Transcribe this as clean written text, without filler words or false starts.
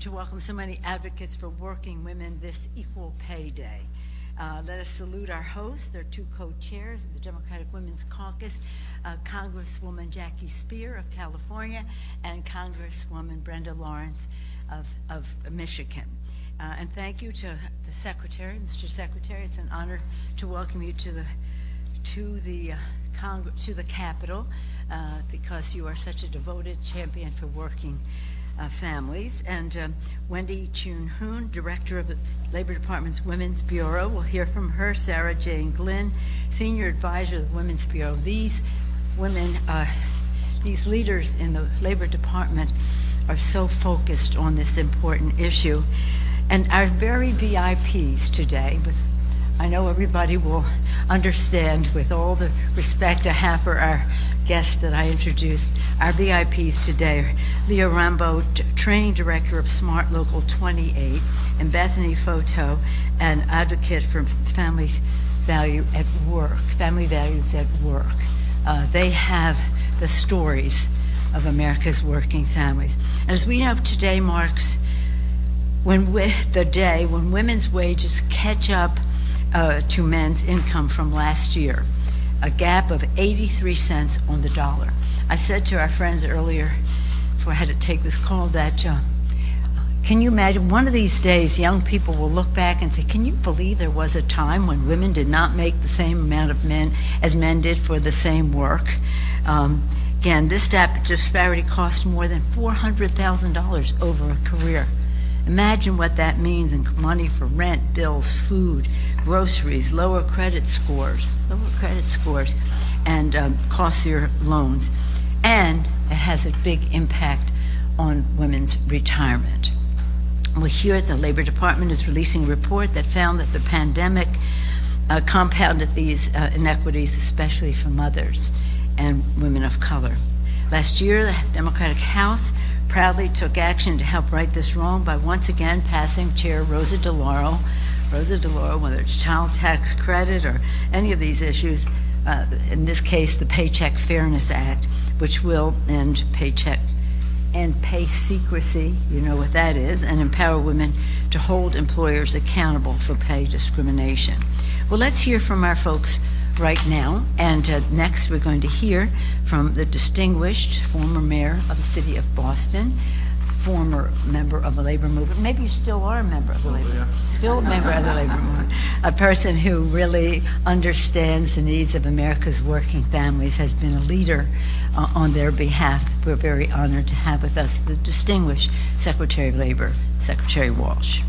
to welcome so many advocates for working women this Equal Pay Day. Let us salute our hosts, their two co-chairs of the Democratic Women's Caucus, Congresswoman Jackie Spear of California and Congresswoman Brenda Lawrence of Michigan. And thank you to the Secretary, Mr. Secretary. It's an honor to welcome you to the Capitol because you are such a devoted champion for working families. And Wendy Chun-Hoon, Director of the Labor Department's Women's Bureau. We'll hear from her. Sarah Jane Glynn, Senior Advisor of the Women's Bureau. These women, these leaders in the Labor Department are so focused on this important issue. And our very VIPs today, I know everybody will understand with all the respect I have for our guests that I introduced. Our VIPs today are Leah Rambo, Training Director of Smart Local 28, and Bethany Foto, an advocate for family values at work. They have the stories of America's working families. And as we know, today marks the day when women's wages catch up to men's income from last year, a gap of 83 cents on the dollar. I said to our friends earlier, before I had to take this call, that can you imagine one of these days young people will look back and say, can you believe there was a time when women did not make the same amount of as men did for the same work? Again, this disparity cost more than $400,000 over a career. Imagine what that means in money for rent, bills, food, groceries, lower credit scores, and costlier loans. And it has a big impact on women's retirement. Well, here the Labor Department is releasing a report that found that the pandemic compounded these inequities, especially for mothers and women of color. Last year, the Democratic House proudly took action to help right this wrong by once again passing Chair Rosa DeLauro, whether it's child tax credit or any of these issues, in this case, the Paycheck Fairness Act, which will end pay secrecy, you know what that is, and empower women to hold employers accountable for pay discrimination. Well, let's hear from our folks right now, and next we're going to hear from the distinguished former mayor of the city of Boston, former member of the labor movement. Maybe you still are a member of the labor movement. Still a member of the labor movement. A person who really understands the needs of America's working families, has been a leader on their behalf. We're very honored to have with us the distinguished Secretary of Labor, Secretary Walsh.